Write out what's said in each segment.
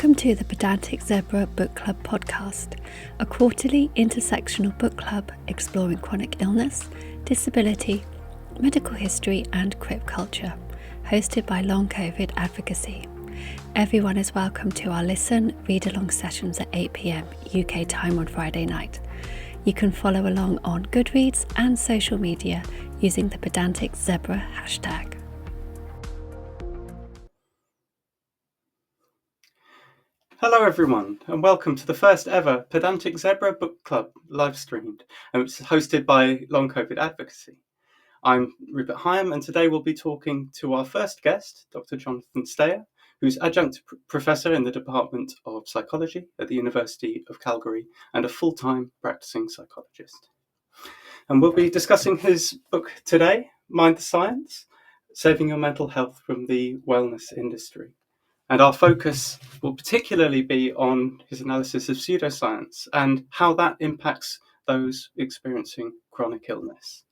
Welcome to the Pedantic Zebra Book Club podcast, a quarterly intersectional book club exploring chronic illness, disability, medical history and crip culture, hosted by Long COVID Advocacy. Everyone is welcome to our listen, read-along sessions at 8 p.m. UK time on Friday night. You can follow along on GoodReads and social media using the Pedantic Zebra hashtag. Hello everyone, and welcome to the first ever Pedantic Zebra Book Club live streamed, and it's hosted by Long COVID Advocacy. I'm Rupert Hyam, and today we'll be talking to our first guest, Dr Jonathan Stea, who's Adjunct Professor in the Department of Psychology at the University of Calgary and a full-time practising psychologist. And we'll be discussing his book today, Mind the Science, Saving Your Mental Health from the Wellness Industry. And our focus will particularly be on his analysis of pseudoscience and how that impacts those experiencing chronic illness.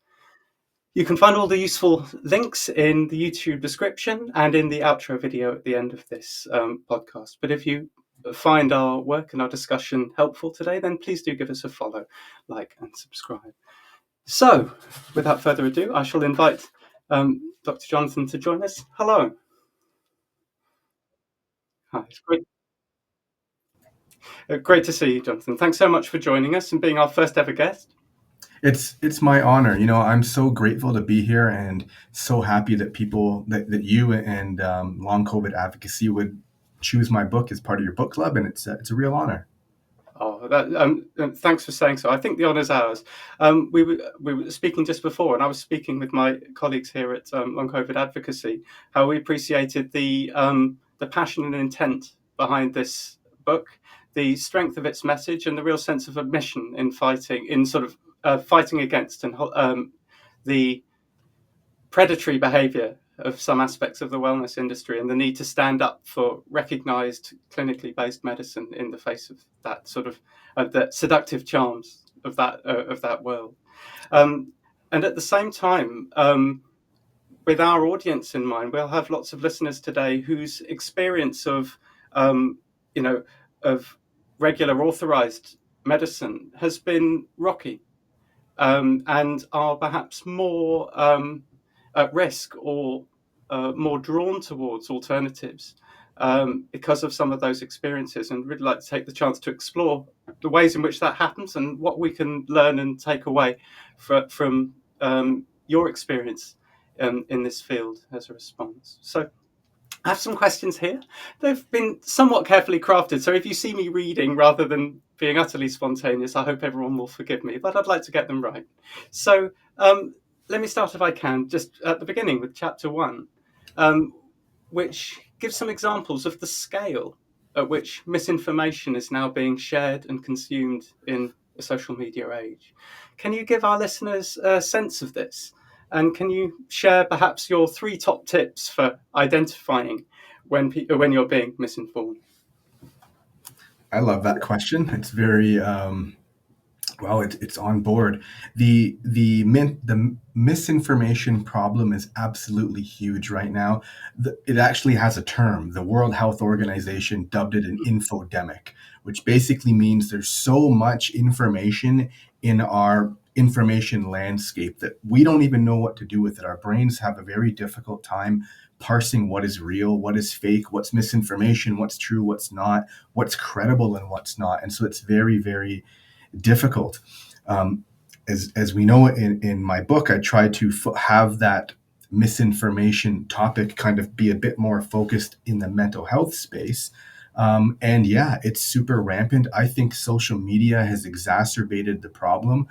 You can find all the useful links in the YouTube description and in the outro video at the end of this podcast. But if you find our work and our discussion helpful today, then please do give us a follow, like, and subscribe. So, without further ado, I shall invite Dr. Jonathan to join us. Hello. Hi, it's great to see you, Jonathan. Thanks so much for joining us and being our first ever guest. It's my honor. I'm so grateful to be here and so happy that people that you and Long COVID Advocacy would choose my book as part of your book club, and it's a real honor. Thanks for saying so. I think the honour's ours. We were speaking just before, and I was speaking with my colleagues here at Long COVID Advocacy, how we appreciated the passion and intent behind this book, the strength of its message, and the real sense of a mission in fighting against the predatory behaviour of some aspects of the wellness industry, and the need to stand up for recognised clinically based medicine in the face of that sort of the seductive charms of that world. And at the same time, with our audience in mind, we'll have lots of listeners today whose experience of regular authorised medicine has been rocky, and are perhaps more at risk or more drawn towards alternatives because of some of those experiences, and really like to take the chance to explore the ways in which that happens and what we can learn and take away from your experience in this field as a response. So I have some questions here. They've been somewhat carefully crafted, so if you see me reading rather than being utterly spontaneous, I hope everyone will forgive me, but I'd like to get them right. So let me start, if I can, just at the beginning with chapter 1, which gives some examples of the scale at which misinformation is now being shared and consumed in the social media age. Can you give our listeners a sense of this? And can you share perhaps your 3 top tips for identifying when you're being misinformed? I love that question. It's very it's on board. The misinformation problem is absolutely huge right now. It actually has a term. The World Health Organization dubbed it an infodemic, which basically means there's so much information in our information landscape that we don't even know what to do with it. Our brains have a very difficult time parsing what is real, what is fake, what's misinformation, what's true, what's not, what's credible and what's not. And so it's very, very difficult. As we know in my book, I try to have that misinformation topic kind of be a bit more focused in the mental health space. And yeah, it's super rampant. I think social media has exacerbated the problem.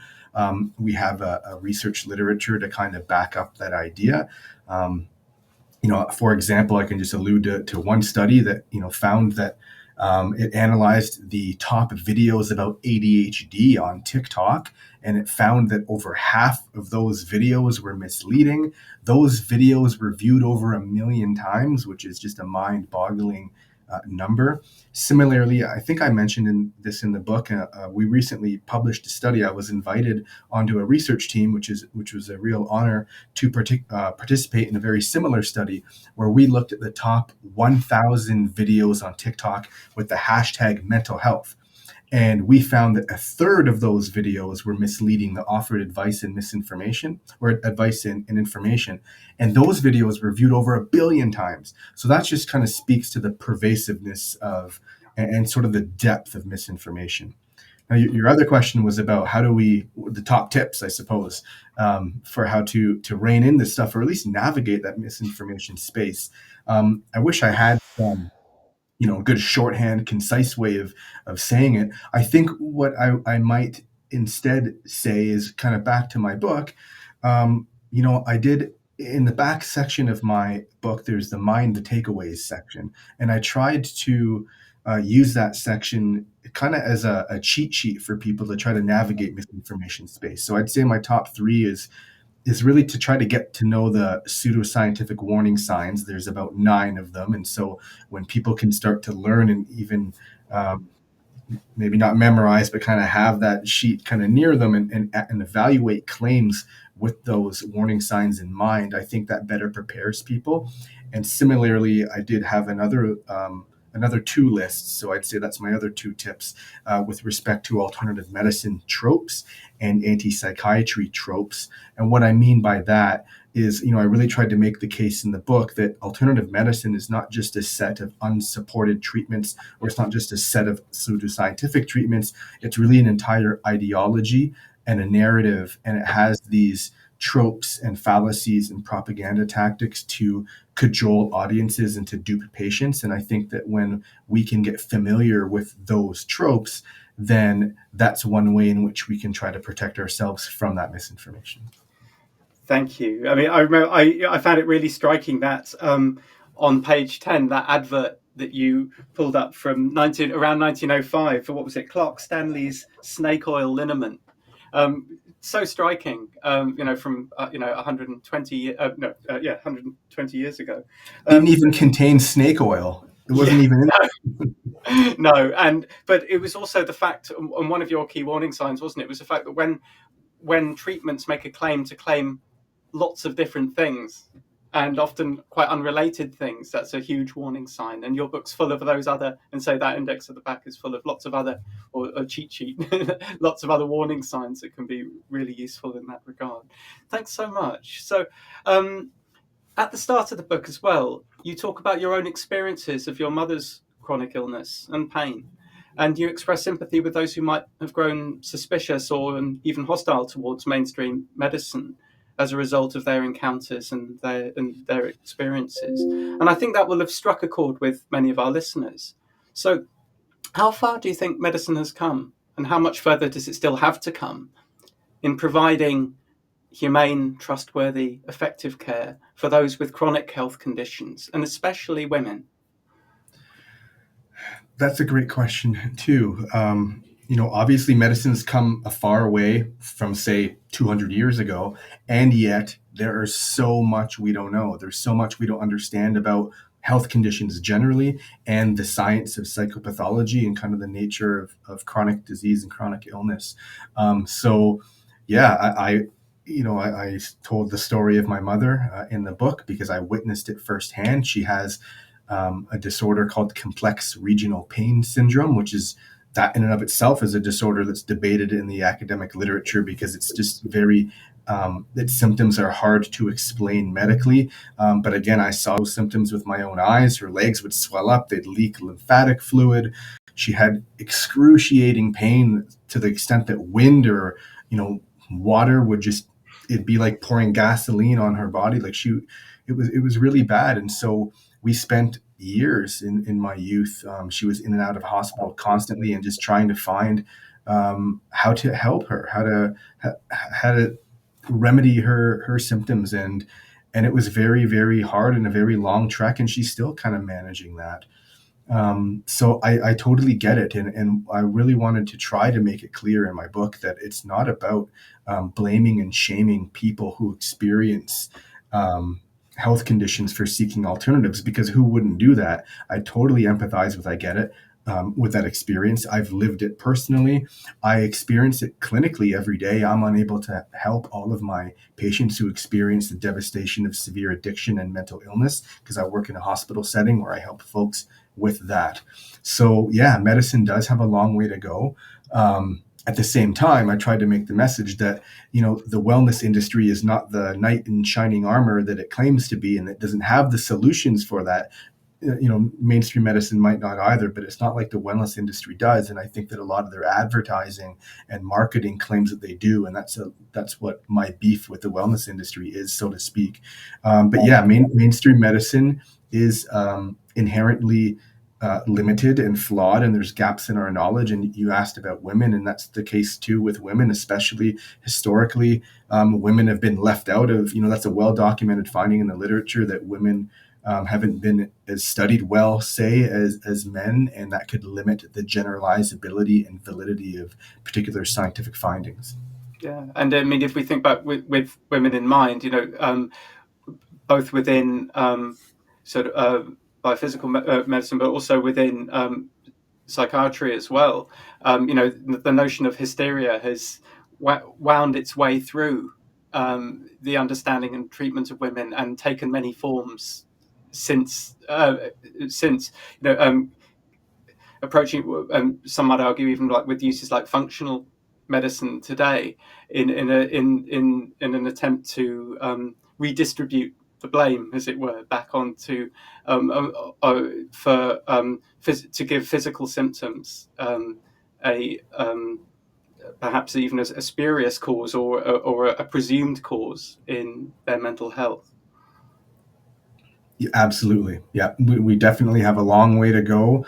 We have a research literature to kind of back up that idea. For example, I can just allude to one study that, found that it analyzed the top videos about ADHD on TikTok, and it found that over half of those videos were misleading. Those videos were viewed over 1 million times, which is just a mind-boggling number. Similarly, I think I mentioned in the book, we recently published a study. I was invited onto a research team, which was a real honor to participate in a very similar study where we looked at the top 1,000 videos on TikTok with the hashtag mental health. And we found that a third of those videos were misleading, that offered advice and misinformation, or advice and information. And those videos were viewed over 1 billion times. So that just kind of speaks to the pervasiveness of and sort of the depth of misinformation. Now, your other question was about the top tips, I suppose, for how to rein in this stuff, or at least navigate that misinformation space. I wish I had a good shorthand, concise way of saying it. I think what I might instead say is kind of back to my book. I did, in the back section of my book, there's the mind, the takeaways section. And I tried to use that section kind of as a cheat sheet for people to try to navigate misinformation space. So I'd say my top 3 is really to try to get to know the pseudoscientific warning signs. There's about 9 of them. And so when people can start to learn and even maybe not memorize, but kind of have that sheet kind of near them and evaluate claims with those warning signs in mind, I think that better prepares people. And similarly, I did have another 2 lists. So I'd say that's my other 2 tips with respect to alternative medicine tropes and anti-psychiatry tropes. And what I mean by that is, I really tried to make the case in the book that alternative medicine is not just a set of unsupported treatments, or it's not just a set of pseudoscientific treatments. It's really an entire ideology and a narrative, and it has these tropes and fallacies and propaganda tactics to cajole audiences and to dupe patients. And I think that when we can get familiar with those tropes, then that's one way in which we can try to protect ourselves from that misinformation. Thank you. I mean, I remember I found it really striking that on page 10, that advert that you pulled up from around 1905 for, what was it, Clark Stanley's snake oil liniment. So striking, from 120 120 years ago. Didn't even contain snake oil. It wasn't even in No, but it was also the fact, and one of your key warning signs, wasn't it? It was the fact that when treatments make a claim to claim lots of different things, and often quite unrelated things, that's a huge warning sign. And your book's full of those other, and so that index at the back is full of lots of other, or a cheat sheet, lots of other warning signs that can be really useful in that regard. Thanks so much. So at the start of the book as well, you talk about your own experiences of your mother's chronic illness and pain. And you express sympathy with those who might have grown suspicious or even hostile towards mainstream medicine as a result of their encounters and their experiences. And I think that will have struck a chord with many of our listeners. So how far do you think medicine has come, and how much further does it still have to come in providing humane, trustworthy, effective care for those with chronic health conditions, and especially women? That's a great question too. Obviously medicine's come a far way from, say, 200 years ago, and yet there is so much we don't know. There's so much we don't understand about health conditions generally, and the science of psychopathology and kind of the nature of chronic disease and chronic illness. I told the story of my mother in the book because I witnessed it firsthand. She has a disorder called complex regional pain syndrome, which is, that in and of itself is a disorder that's debated in the academic literature because it's just its symptoms are hard to explain medically. But again, I saw those symptoms with my own eyes. Her legs would swell up, they'd leak lymphatic fluid. She had excruciating pain to the extent that wind or, water would just, it'd be like pouring gasoline on her body. Like it was really bad. And so we spent years in my youth. She was in and out of hospital constantly, and just trying to find how to help her, how to remedy her symptoms, and it was very, very hard and a very long trek, and she's still kind of managing that. So I totally get it, and I really wanted to try to make it clear in my book that it's not about blaming and shaming people who experience health conditions for seeking alternatives, because who wouldn't do that? I totally empathize with, I get it, with that experience. I've lived it personally. I experience it clinically every day. I'm unable to help all of my patients who experience the devastation of severe addiction and mental illness, because I work in a hospital setting where I help folks with that. So yeah, medicine does have a long way to go. At the same time, I tried to make the message that, the wellness industry is not the knight in shining armor that it claims to be, and it doesn't have the solutions for that. Mainstream medicine might not either, but it's not like the wellness industry does. And I think that a lot of their advertising and marketing claims that they do, and that's what my beef with the wellness industry is, so to speak. But yeah, mainstream medicine is inherently limited and flawed, and there's gaps in our knowledge. And you asked about women, and that's the case too with women, especially historically. Women have been left out of, that's a well-documented finding in the literature, that women haven't been as studied well, say, as men, and that could limit the generalizability and validity of particular scientific findings. Yeah, and I mean, if we think about with women in mind, both within sort of biophysical medicine, but also within psychiatry as well, the notion of hysteria has wound its way through the understanding and treatment of women, and taken many forms since approaching, some might argue, even like with uses like functional medicine today, in an attempt to redistribute the blame, as it were, back onto to give physical symptoms a perhaps even a spurious cause, or a presumed cause in their mental health. Yeah, absolutely. Yeah, we definitely have a long way to go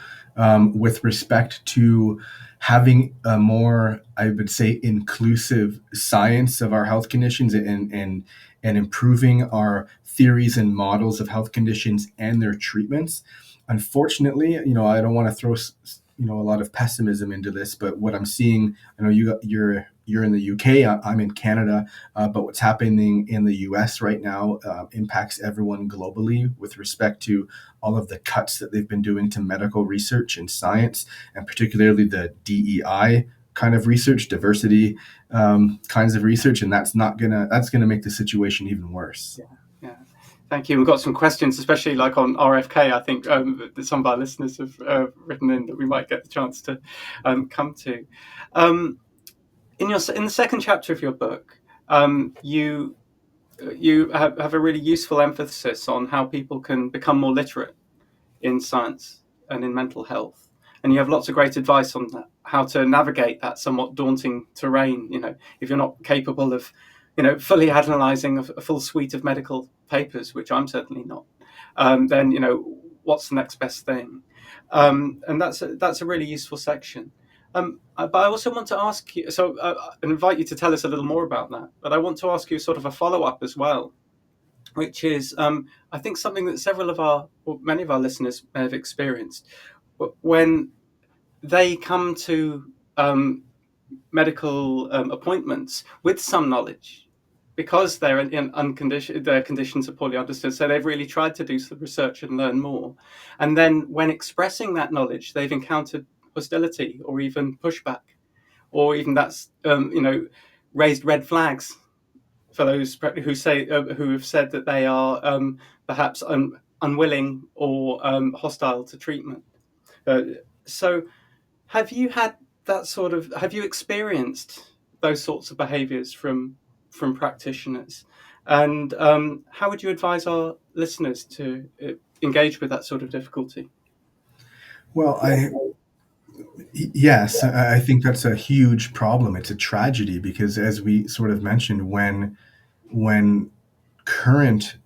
with respect to having a more, I would say, inclusive science of our health conditions, and improving our theories and models of health conditions and their treatments. Unfortunately, I don't want to throw a lot of pessimism into this, but what I'm seeing, I know you're in the UK, I'm in Canada, but what's happening in the US right now impacts everyone globally with respect to all of the cuts that they've been doing to medical research and science, and particularly the DEI kind of research, diversity kinds of research, and that's gonna make the situation even worse. Yeah. Thank you. We've got some questions, especially like on RFK. I think that some of our listeners have written in that we might get the chance to come to. In the second chapter of your book, you have a really useful emphasis on how people can become more literate in science and in mental health, and you have lots of great advice on that, how to navigate that somewhat daunting terrain. If you're not capable of fully analysing a full suite of medical papers, which I'm certainly not, then what's the next best thing? And that's a really useful section. But I also want to ask you, so I invite you to tell us a little more about that. But I want to ask you sort of a follow-up as well, which is I think something that many of our listeners may have experienced when they come to medical appointments with some knowledge, because their conditions are poorly understood. So they've really tried to do some research and learn more. And then when expressing that knowledge, they've encountered hostility or even pushback, or even that's raised red flags for those who have said that they are perhaps unwilling or hostile to treatment. So have you experienced those sorts of behaviours from practitioners? And how would you advise our listeners to engage with that sort of difficulty? Well, yes, I think that's a huge problem. It's a tragedy, because as we sort of mentioned, when current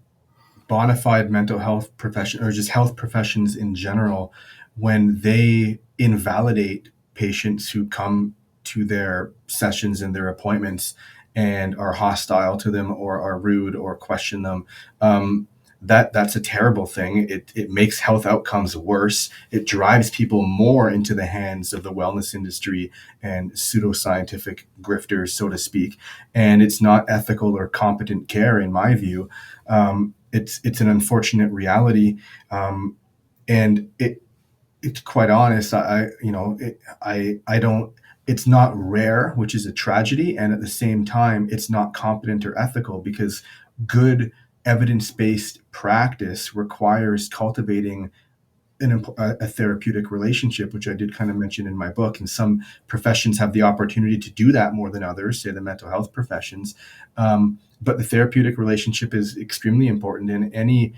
bona fide mental health profession, or just health professions in general, when they invalidate patients who come to their sessions and their appointments and are hostile to them, or are rude, or question them, that's a terrible thing. It makes health outcomes worse. It drives people more into the hands of the wellness industry and pseudoscientific grifters, so to speak. And it's not ethical or competent care, in my view. it's an unfortunate reality, and it's quite honest. I don't. It's not rare, which is a tragedy, and at the same time, it's not competent or ethical, because good evidence-based practice requires cultivating a therapeutic relationship, which I did kind of mention in my book. And some professions have the opportunity to do that more than others, say the mental health professions. But the therapeutic relationship is extremely important, and any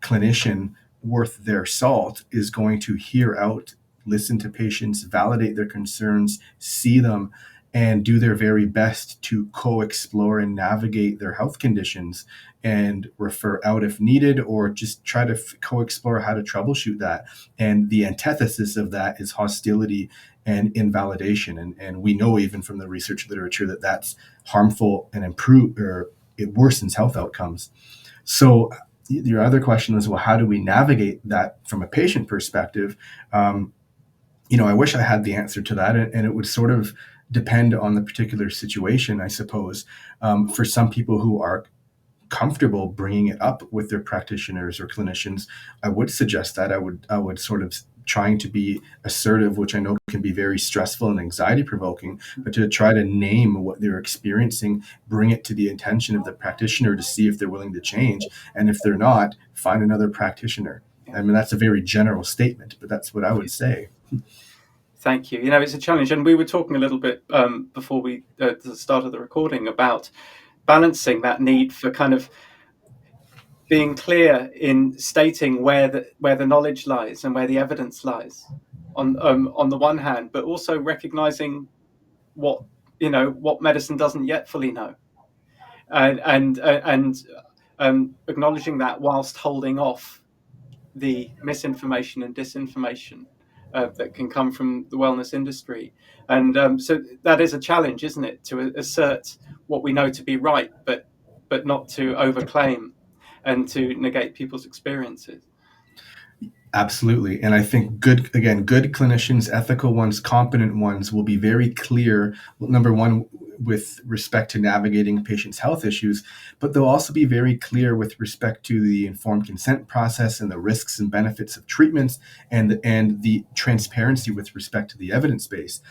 clinician worth their salt is going to hear out, listen to patients, validate their concerns, see them, and do their very best to co-explore and navigate their health conditions, and refer out if needed, or just try to co-explore how to troubleshoot that. And the antithesis of that is hostility and invalidation. And we know, even from the research literature, that that's harmful and it worsens health outcomes. So your other question was, well, how do we navigate that from a patient perspective? I wish I had the answer to that, and it would sort of depend on the particular situation, I suppose. For some people who are comfortable bringing it up with their practitioners or clinicians, I would suggest that I would sort of trying to be assertive, which I know can be very stressful and anxiety provoking, but to try to name what they're experiencing, bring it to the attention of the practitioner to see if they're willing to change. And if they're not, find another practitioner. I mean, that's a very general statement, but that's what I would say. Thank you. It's a challenge. And we were talking a little bit before we started the recording about balancing that need for kind of being clear in stating where the knowledge lies and where the evidence lies on the one hand, but also recognizing what medicine doesn't yet fully know, and acknowledging that, whilst holding off the misinformation and disinformation that can come from the wellness industry. And so that is a challenge, isn't it, to assert what we know to be right, but not to overclaim and to negate people's experiences. Absolutely. And I think good clinicians, ethical ones, competent ones will be very clear, number one, with respect to navigating patients' health issues, but they'll also be very clear with respect to the informed consent process and the risks and benefits of treatments, and the transparency with respect to the evidence base.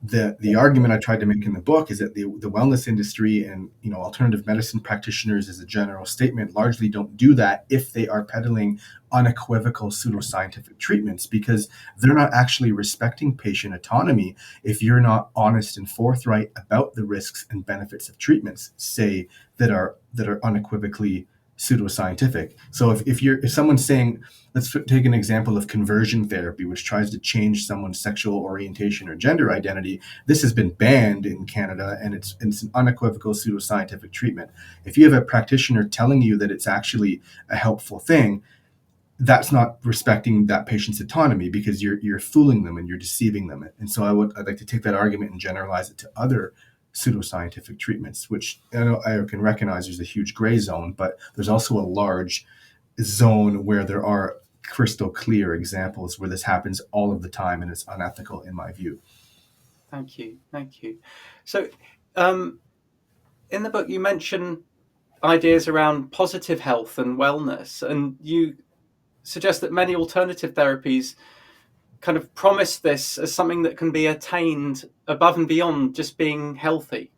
The argument I tried to make in the book is that the wellness industry and alternative medicine practitioners, as a general statement, largely don't do that if they are peddling unequivocal pseudoscientific treatments, because they're not actually respecting patient autonomy if you're not honest and forthright about the risks and benefits of treatments, say, that are unequivocally pseudoscientific. So if someone's saying, let's take an example of conversion therapy, which tries to change someone's sexual orientation or gender identity. This has been banned in Canada, and it's an unequivocal pseudoscientific treatment. If you have a practitioner telling you that it's actually a helpful thing, that's not respecting that patient's autonomy, because you're fooling them and you're deceiving them. And so I'd like to take that argument and generalize it to other pseudoscientific treatments, which I can recognize there's a huge gray zone, but there's also a large zone where there are crystal clear examples where this happens all of the time, and it's unethical in my view. Thank you. So in the book you mention ideas around positive health and wellness, and you suggest that many alternative therapies kind of promise this as something that can be attained above and beyond just being healthy.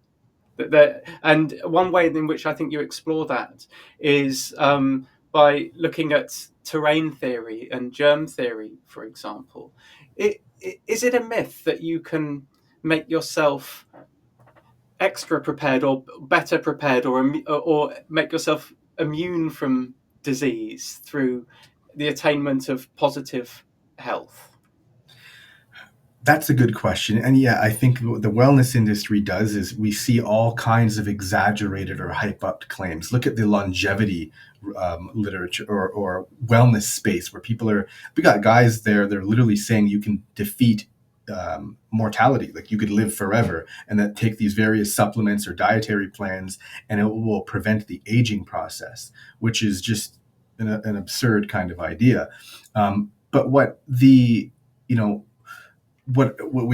And one way in which I think you explore that is by looking at terrain theory and germ theory, for example. Is it a myth that you can make yourself extra prepared or better prepared, or make yourself immune from disease through the attainment of positive health? That's a good question. And yeah, I think what the wellness industry does is we see all kinds of exaggerated or hype-up claims. Look at the longevity literature or wellness space, where we got guys there, they're literally saying you can defeat mortality, like you could live forever, and that take these various supplements or dietary plans, and it will prevent the aging process, which is just an absurd kind of idea. But what we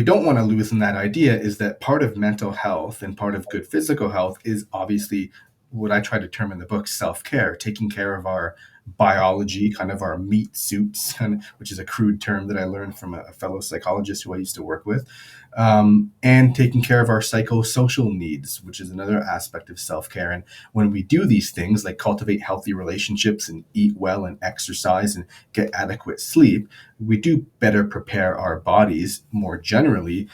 don't want to lose in that idea is that part of mental health and part of good physical health is obviously what I try to term in the book self-care, taking care of our biology, kind of our meat suits, which is a crude term that I learned from a fellow psychologist who I used to work with, and taking care of our psychosocial needs, which is another aspect of self-care. And when we do these things, like cultivate healthy relationships and eat well and exercise and get adequate sleep, we do better prepare our bodies more generally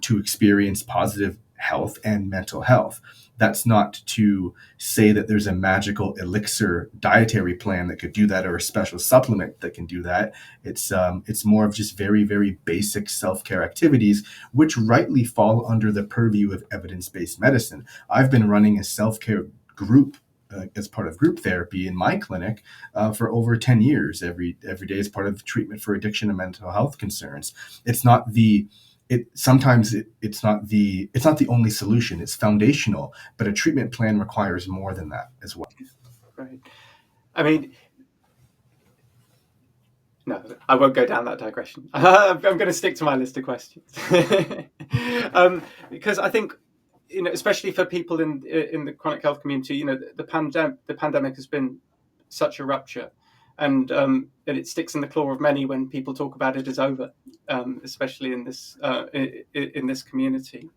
to experience positive health and mental health. That's not to say that there's a magical elixir dietary plan that could do that, or a special supplement that can do that. It's more of just very, very basic self-care activities, which rightly fall under the purview of evidence-based medicine. I've been running a self-care group as part of group therapy in my clinic for over 10 years. Every day as part of treatment for addiction and mental health concerns. It's not the it's not the only solution. It's foundational, but a treatment plan requires more than that as well. Right. I mean, no, I won't go down that digression. I'm going to stick to my list of questions because I think, especially for people in the chronic health community, the pandemic has been such a rupture, and it sticks in the claw of many when people talk about it as over, especially in this community.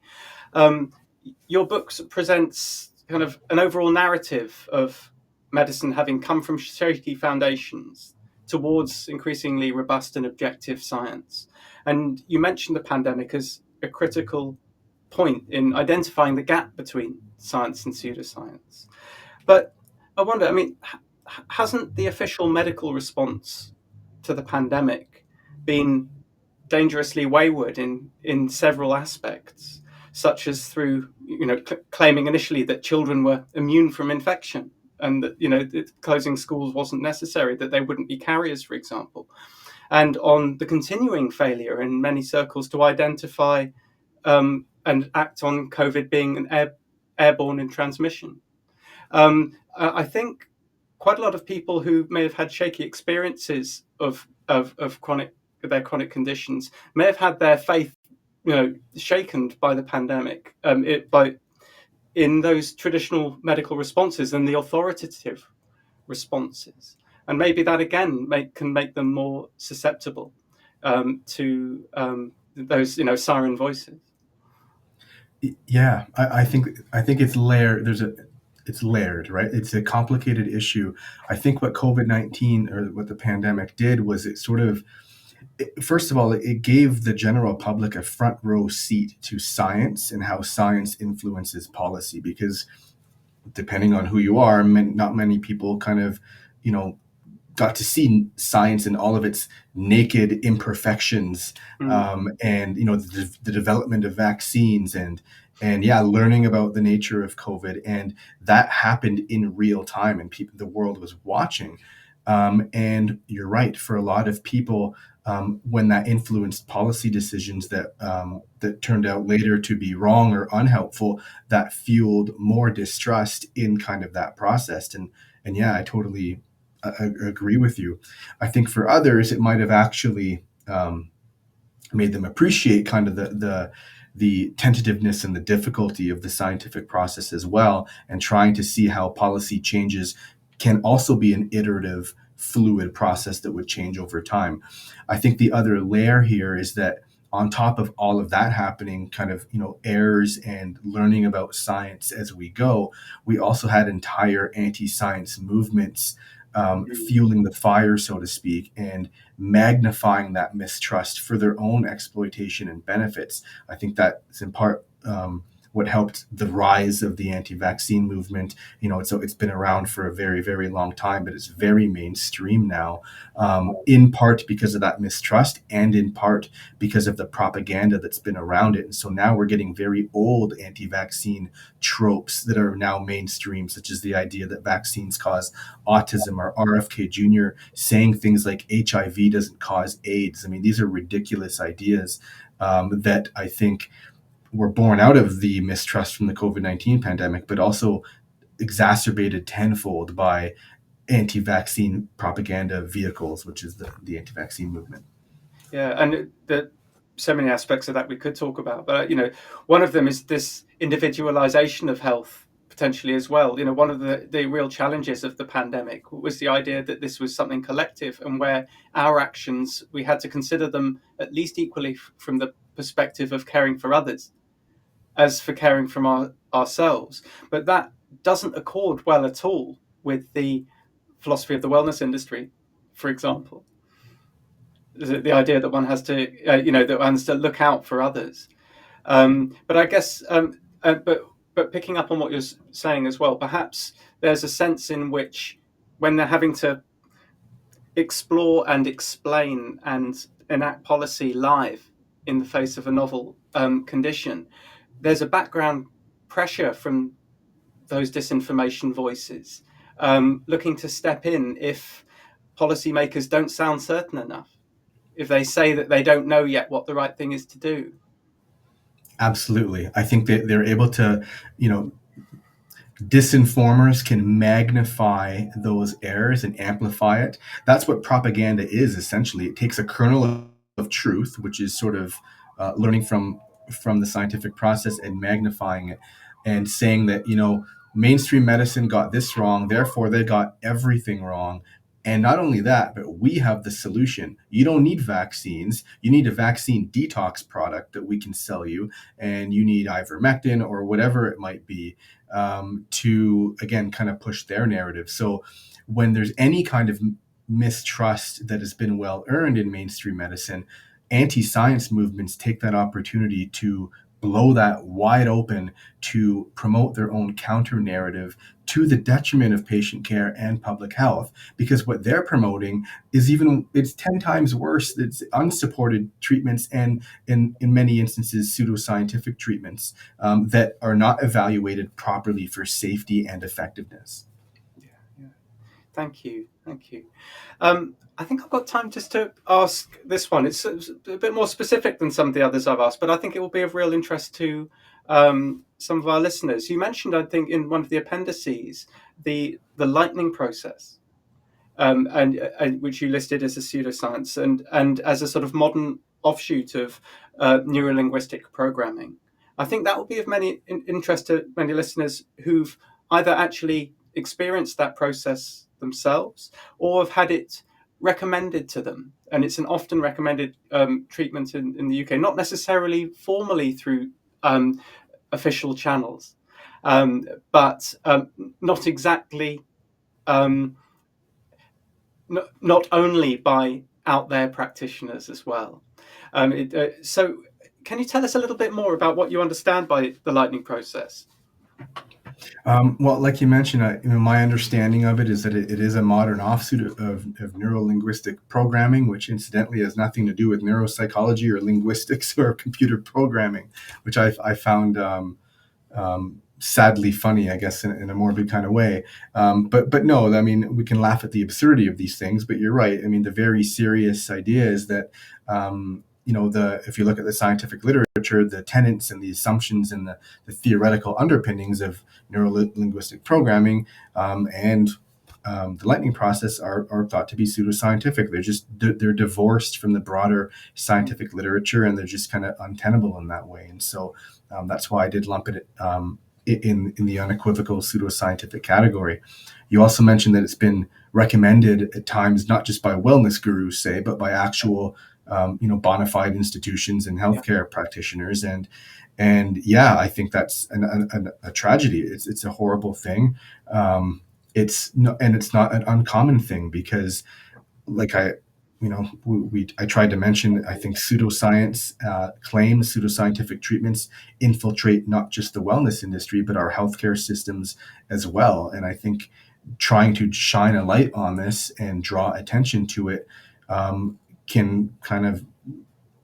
Your book presents kind of an overall narrative of medicine having come from shaky foundations towards increasingly robust and objective science. And you mentioned the pandemic as a critical point in identifying the gap between science and pseudoscience. But I wonder, hasn't the official medical response to the pandemic been dangerously wayward in several aspects, such as through claiming initially that children were immune from infection and that closing schools wasn't necessary, that they wouldn't be carriers, for example, and on the continuing failure in many circles to identify and act on COVID being an airborne in transmission. I think quite a lot of people who may have had shaky experiences of their chronic conditions may have had their faith, shaken by the pandemic, in those traditional medical responses and the authoritative responses, and maybe that again can make them more susceptible to those siren voices. Yeah, I think it's layered. It's layered, right? It's a complicated issue. I think what COVID-19 or what the pandemic did was it sort of, first of all, it gave the general public a front row seat to science and how science influences policy, because depending on who you are, not many people kind of, got to see science in all of its naked imperfections, and the development of vaccines and learning about the nature of COVID, and that happened in real time, and the world was watching. And you're right, for a lot of people, when that influenced policy decisions that turned out later to be wrong or unhelpful, that fueled more distrust in kind of that process. And yeah, I totally agree with you. I think for others, it might have actually made them appreciate kind of the tentativeness and the difficulty of the scientific process as well, and trying to see how policy changes can also be an iterative, fluid process that would change over time. I think the other layer here is that on top of all of that happening, kind of, errors and learning about science as we go, we also had entire anti-science movements fueling the fire, so to speak, and magnifying that mistrust for their own exploitation and benefits. I think that's in part what helped the rise of the anti-vaccine movement. So it's been around for a very, very long time, but it's very mainstream now, in part because of that mistrust and in part because of the propaganda that's been around it. And so now we're getting very old anti-vaccine tropes that are now mainstream, such as the idea that vaccines cause autism, or RFK Jr. saying things like HIV doesn't cause AIDS. I mean, these are ridiculous ideas that I think were born out of the mistrust from the COVID-19 pandemic, but also exacerbated tenfold by anti-vaccine propaganda vehicles, which is the anti-vaccine movement. Yeah, and so many aspects of that we could talk about, but one of them is this individualization of health, potentially as well. One of the real challenges of the pandemic was the idea that this was something collective, and where our actions, we had to consider them at least equally from the perspective of caring for others as for caring from ourselves. But that doesn't accord well at all with the philosophy of the wellness industry, for example. The idea that one has to, that one has to look out for others. But I guess, but picking up on what you're saying as well, perhaps there's a sense in which when they're having to explore and explain and enact policy live in the face of a novel condition, there's a background pressure from those disinformation voices looking to step in if policymakers don't sound certain enough, if they say that they don't know yet what the right thing is to do. Absolutely. I think that they're able to, disinformers can magnify those errors and amplify it. That's what propaganda is, essentially. It takes a kernel of truth, which is sort of learning from the scientific process and magnifying it and saying that, mainstream medicine got this wrong, therefore they got everything wrong. And not only that, but we have the solution. You don't need vaccines. You need a vaccine detox product that we can sell you, and you need ivermectin or whatever it might be to, again, kind of push their narrative. So when there's any kind of mistrust that has been well earned in mainstream medicine, anti-science movements take that opportunity to blow that wide open to promote their own counter narrative to the detriment of patient care and public health, because what they're promoting is it's 10 times worse. It's unsupported treatments, and in many instances pseudoscientific treatments that are not evaluated properly for safety and effectiveness. Yeah. Thank you. I think I've got time just to ask this one. It's a bit more specific than some of the others I've asked, but I think it will be of real interest to some of our listeners. You mentioned, I think, in one of the appendices, the lightning process, and which you listed as a pseudoscience and as a sort of modern offshoot of neurolinguistic programming. I think that will be of many interest to many listeners who've either actually experienced that process themselves or have had it recommended to them. And it's an often recommended treatment in the UK, not necessarily formally through official channels, but not exactly, not only by out there practitioners as well. So can you tell us a little bit more about what you understand by the lightning process? Well, like you mentioned, my understanding of it is that it is a modern offshoot of neurolinguistic programming, which incidentally has nothing to do with neuropsychology or linguistics or computer programming, which I found sadly funny, I guess, in a morbid kind of way. But no, I mean, we can laugh at the absurdity of these things, but you're right. I mean, the very serious idea is that, if you look at the scientific literature, the tenets and the assumptions and the theoretical underpinnings of neurolinguistic programming and the lightning process are thought to be pseudoscientific. They're divorced from the broader scientific literature, and they're just kind of untenable in that way. And so that's why I did lump it in the unequivocal pseudoscientific category. You also mentioned that it's been recommended at times, not just by wellness gurus, say, but by actual bona fide institutions and healthcare practitioners. And yeah, I think that's a tragedy. It's a horrible thing. It's not an uncommon thing, because like I tried to mention, I think pseudoscience claims, pseudoscientific treatments infiltrate not just the wellness industry, but our healthcare systems as well. And I think trying to shine a light on this and draw attention to it can kind of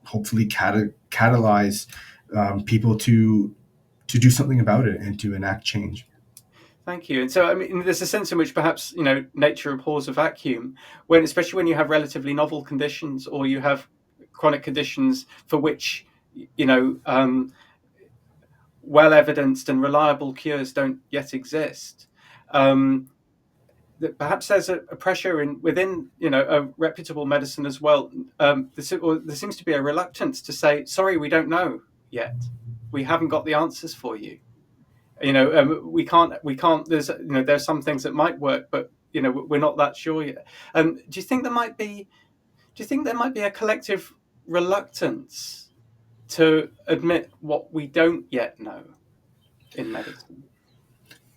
hopefully catalyze people to do something about it and to enact change. Thank you. And so, I mean, there's a sense in which perhaps, nature abhors a vacuum, especially when you have relatively novel conditions or you have chronic conditions for which, well evidenced and reliable cures don't yet exist. That perhaps there's a pressure within a reputable medicine as well. There seems to be a reluctance to say, sorry, we don't know yet. We haven't got the answers for you. We can't. There's some things that might work, but we're not that sure yet. Do you think there might be a collective reluctance to admit what we don't yet know in medicine?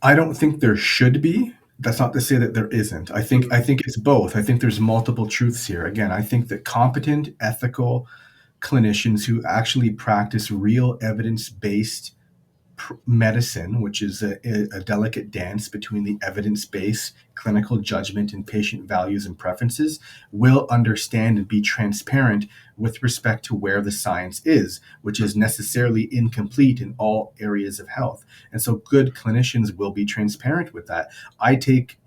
I don't think there should be. That's not to say that there isn't. I think it's both. I think there's multiple truths here. Again, I think that competent, ethical clinicians who actually practice real evidence-based medicine, which is a delicate dance between the evidence-based clinical judgment and patient values and preferences, will understand and be transparent with respect to where the science is, which is necessarily incomplete in all areas of health. And so good clinicians will be transparent with that. I take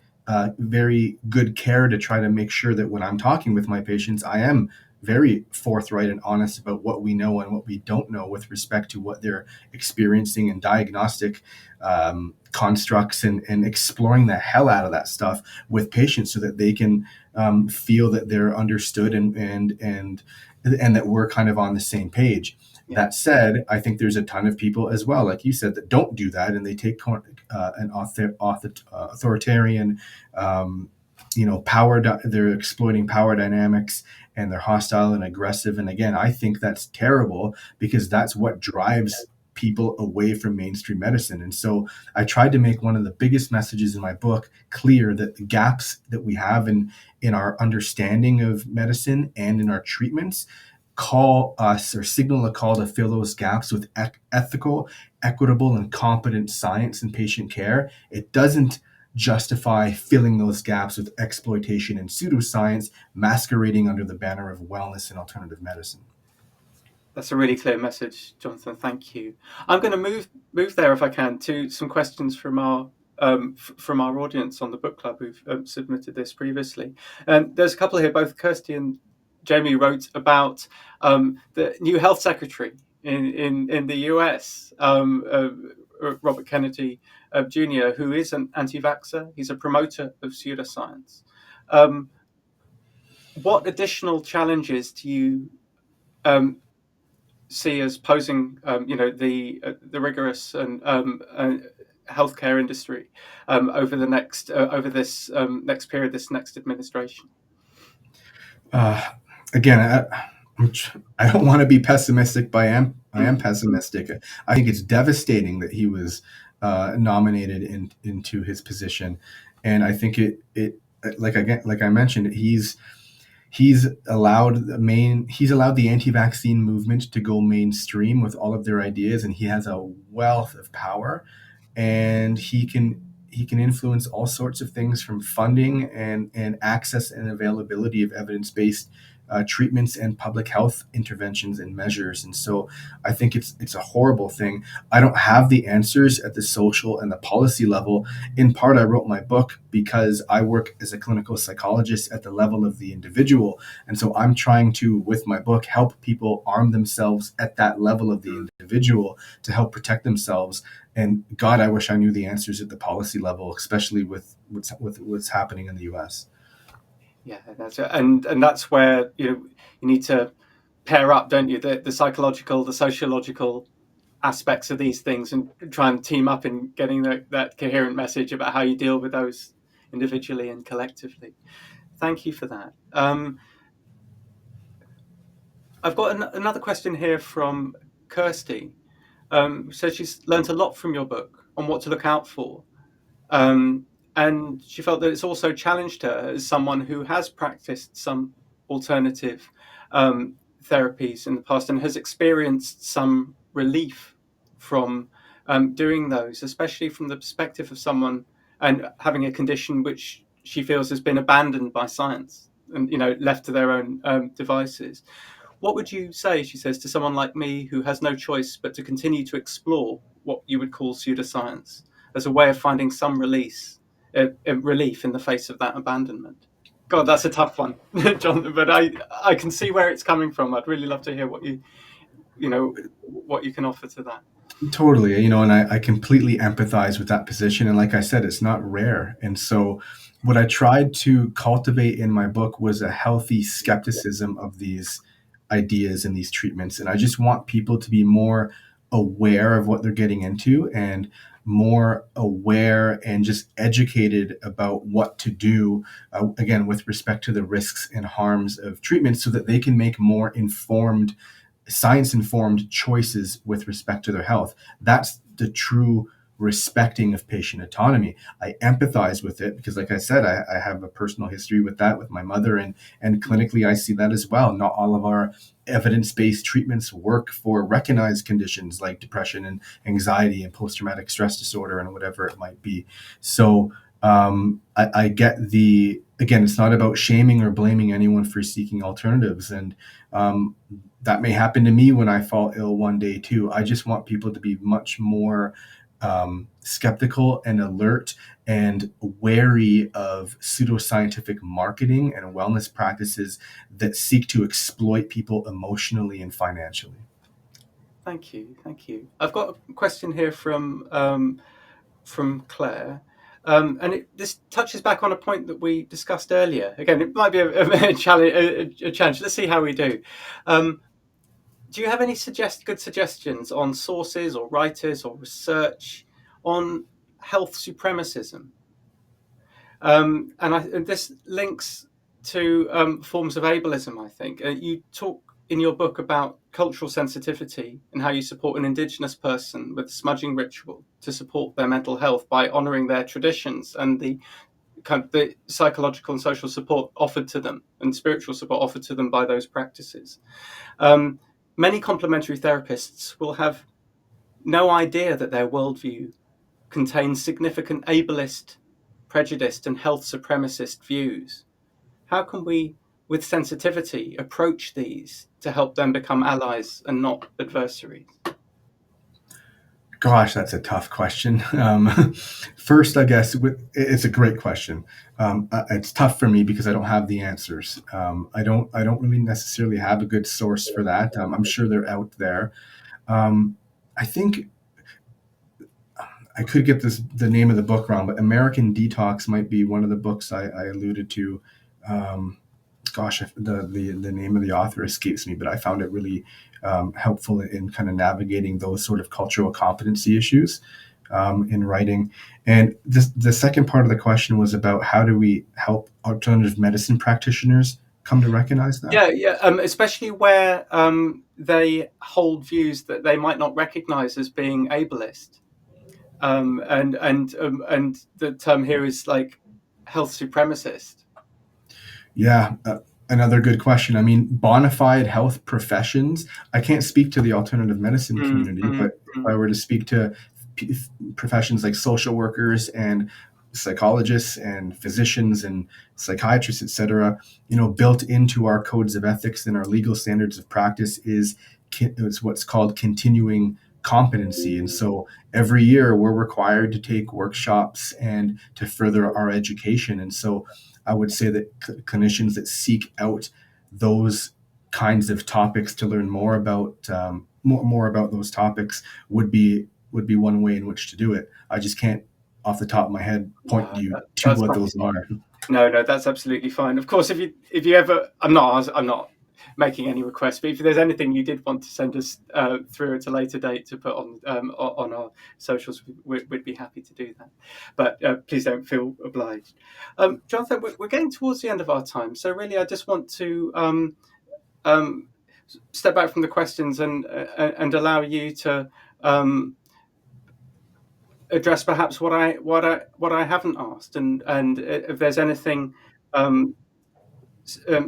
very good care to try to make sure that when I'm talking with my patients, I am very forthright and honest about what we know and what we don't know with respect to what they're experiencing and diagnostic constructs, and exploring the hell out of that stuff with patients so that they can feel that they're understood and that we're kind of on the same page. Yeah. That said, I think there's a ton of people as well, like you said, that don't do that, and they take an authoritarian power. They're exploiting power dynamics, and they're hostile and aggressive. And again, I think that's terrible, because that's what drives people away from mainstream medicine. And so I tried to make one of the biggest messages in my book clear, that the gaps that we have in our understanding of medicine and in our treatments call us, or signal a call to fill those gaps with ethical, equitable, and competent science and patient care. It doesn't justify filling those gaps with exploitation and pseudoscience masquerading under the banner of wellness and alternative medicine. That's a really clear message, Jonathan. Thank you. I'm going to move there, if I can, to some questions from our audience on the book club who've submitted this previously. There's a couple here. Both Kirsty and Jamie wrote about the new health secretary in the US, Robert Kennedy Jr., who is an anti-vaxxer. He's a promoter of pseudoscience. What additional challenges do you see as posing, the rigorous and healthcare industry over this next period, this next administration? Again, I don't want to be pessimistic, but I am pessimistic. I think it's devastating that he was nominated into his position, and I think it like I mentioned, he's allowed the anti-vaccine movement to go mainstream with all of their ideas, and he has a wealth of power, and he can influence all sorts of things, from funding and access and availability of evidence-based treatments and public health interventions and measures. And so I think it's a horrible thing. I don't have the answers at the social and the policy level. In part, I wrote my book because I work as a clinical psychologist at the level of the individual. And so I'm trying to, with my book, help people arm themselves at that level of the individual to help protect themselves. And God, I wish I knew the answers at the policy level, especially with what's happening in the US. Yeah, that's where you need to pair up, don't you? The psychological, the sociological aspects of these things, and try and team up in getting that coherent message about how you deal with those individually and collectively. Thank you for that. I've got another question here from Kirsty. Says she's learned a lot from your book on what to look out for. And she felt that it's also challenged her as someone who has practiced some alternative therapies in the past and has experienced some relief from doing those, especially from the perspective of someone and having a condition which she feels has been abandoned by science and left to their own devices. What would you say, she says, to someone like me who has no choice but to continue to explore what you would call pseudoscience as a way of finding some relief in the face of that abandonment? God, that's a tough one, John, but I can see where it's coming from. I'd really love to hear what you can offer to that. Totally, and I completely empathize with that position. And like I said, it's not rare. And so what I tried to cultivate in my book was a healthy skepticism of these ideas and these treatments. And I just want people to be more aware of what they're getting into. And more aware and just educated about what to do, again, with respect to the risks and harms of treatment, so that they can make more informed, science-informed choices with respect to their health. That's the true respecting of patient autonomy. I empathize with it because, like I said, I have a personal history with that with my mother, and clinically I see that as well. Not all of our evidence-based treatments work for recognized conditions like depression and anxiety and post-traumatic stress disorder and whatever it might be. So I get the, again, it's not about shaming or blaming anyone for seeking alternatives. And that may happen to me when I fall ill one day too. I just want people to be much more skeptical and alert and wary of pseudoscientific marketing and wellness practices that seek to exploit people emotionally and financially. Thank you. I've got a question here from Claire. And this touches back on a point that we discussed earlier. Again, it might be a challenge. Let's see how we do. Do you have any good suggestions on sources or writers or research on health supremacism? And this links to forms of ableism, I think. You talk in your book about cultural sensitivity and how you support an Indigenous person with a smudging ritual to support their mental health by honouring their traditions and the kind of the psychological and social support offered to them and spiritual support offered to them by those practices. Many complementary therapists will have no idea that their worldview contains significant ableist, prejudiced, and health supremacist views. How can we, with sensitivity, approach these to help them become allies and not adversaries? Gosh, that's a tough question. First, I guess it's a great question. It's tough for me because I don't have the answers. I don't really necessarily have a good source for that. I'm sure they're out there. I think I could get the name of the book wrong, but American Detox might be one of the books I alluded to. Gosh, the name of the author escapes me, but I found it really helpful in kind of navigating those sort of cultural competency issues in writing. And the second part of the question was about how do we help alternative medicine practitioners come to recognize that? Especially where they hold views that they might not recognize as being ableist. And the term here is like health supremacist. Yeah, another good question. I mean, bona fide health professions. I can't speak to the alternative medicine community, but if I were to speak to professions like social workers and psychologists and physicians and psychiatrists, et cetera, built into our codes of ethics and our legal standards of practice is what's called continuing competency. And so every year we're required to take workshops and to further our education. And so I would say that clinicians that seek out those kinds of topics to learn more about more about those topics would be one way in which to do it. I just can't, off the top of my head, point you to what those are. No, that's absolutely fine. Of course, if you ever, I'm not making any requests, but if there's anything you did want to send us through at a later date to put on our socials, we'd be happy to do that. But please don't feel obliged. Jonathan, we're getting towards the end of our time, so really I just want to step back from the questions and allow you to address perhaps what I haven't asked, and if there's anything.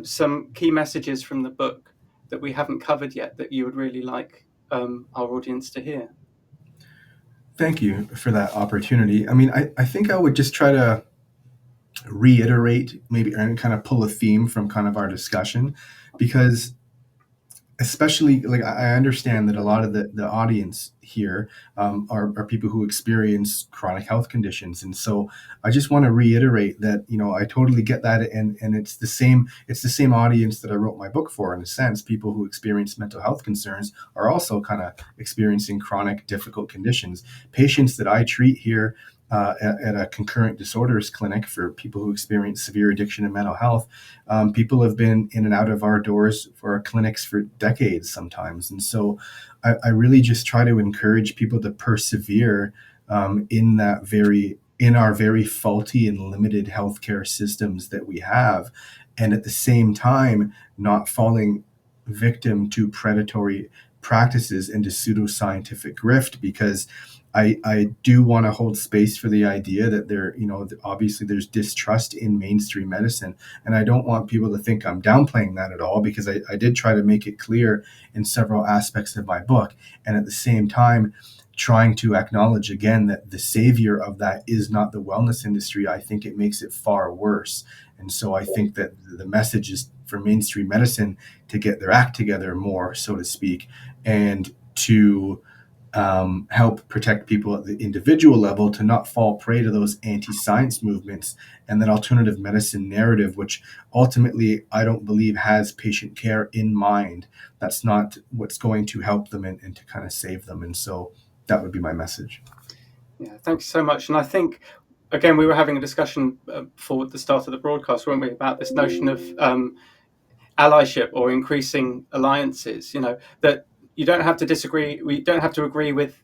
Some key messages from the book that we haven't covered yet that you would really like our audience to hear. Thank you for that opportunity. I mean, I think I would just try to reiterate maybe and kind of pull a theme from kind of our discussion, because especially, like, I understand that a lot of the audience here are people who experience chronic health conditions. And so I just want to reiterate that, I totally get that. And it's the same audience that I wrote my book for, in a sense. People who experience mental health concerns are also kind of experiencing chronic, difficult conditions. Patients that I treat here at a concurrent disorders clinic for people who experience severe addiction and mental health. People have been in and out of our doors for our clinics for decades sometimes. And so I really just try to encourage people to persevere in our very faulty and limited healthcare systems that we have, and at the same time not falling victim to predatory practices and to pseudoscientific grift, because I do want to hold space for the idea that obviously there's distrust in mainstream medicine. And I don't want people to think I'm downplaying that at all, because I did try to make it clear in several aspects of my book. And at the same time, trying to acknowledge again that the savior of that is not the wellness industry. I think it makes it far worse. And so I think that the message is for mainstream medicine to get their act together more, so to speak, and to help protect people at the individual level, to not fall prey to those anti-science movements and that alternative medicine narrative, which ultimately I don't believe has patient care in mind. That's not what's going to help them and to kind of save them. And so that would be my message. Yeah, thanks so much. And I think, again, we were having a discussion before the start of the broadcast, weren't we, about this notion of allyship or increasing alliances, that you don't have to disagree. We don't have to agree with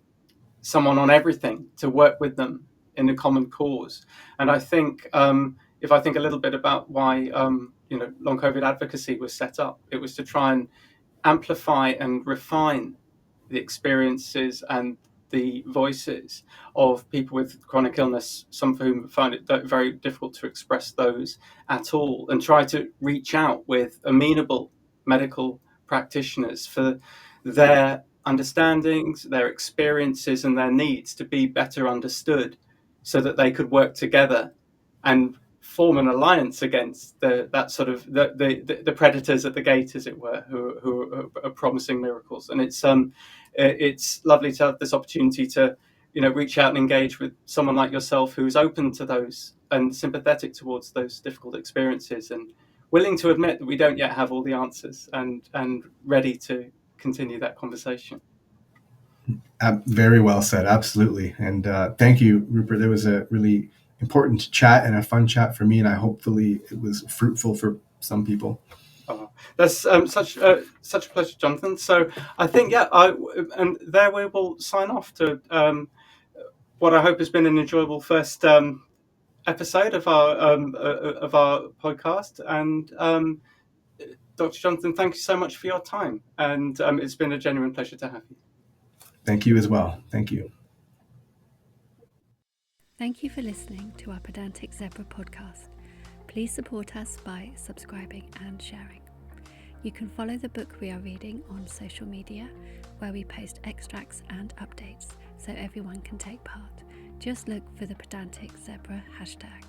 someone on everything to work with them in a common cause. And I think if I think a little bit about why long COVID advocacy was set up, it was to try and amplify and refine the experiences and the voices of people with chronic illness, some of whom find it very difficult to express those at all, and try to reach out with amenable medical practitioners for their understandings, their experiences, and their needs to be better understood, so that they could work together and form an alliance against the predators at the gate, as it were, who are promising miracles. And it's lovely to have this opportunity to reach out and engage with someone like yourself, who's open to those and sympathetic towards those difficult experiences, and willing to admit that we don't yet have all the answers, and ready to continue that conversation. Very well said. Absolutely. And thank you, Rupert. There was a really important chat and a fun chat for me, and hopefully it was fruitful for some people. Oh, that's such a pleasure, Jonathan. So I think, and there we will sign off to what I hope has been an enjoyable first episode of our podcast. And Dr. Jonathan, thank you so much for your time, and it's been a genuine pleasure to have you. Thank you as well. Thank you. Thank you for listening to our Pedantic Zebra podcast. Please support us by subscribing and sharing. You can follow the book we are reading on social media, where we post extracts and updates so everyone can take part. Just look for the Pedantic Zebra hashtag.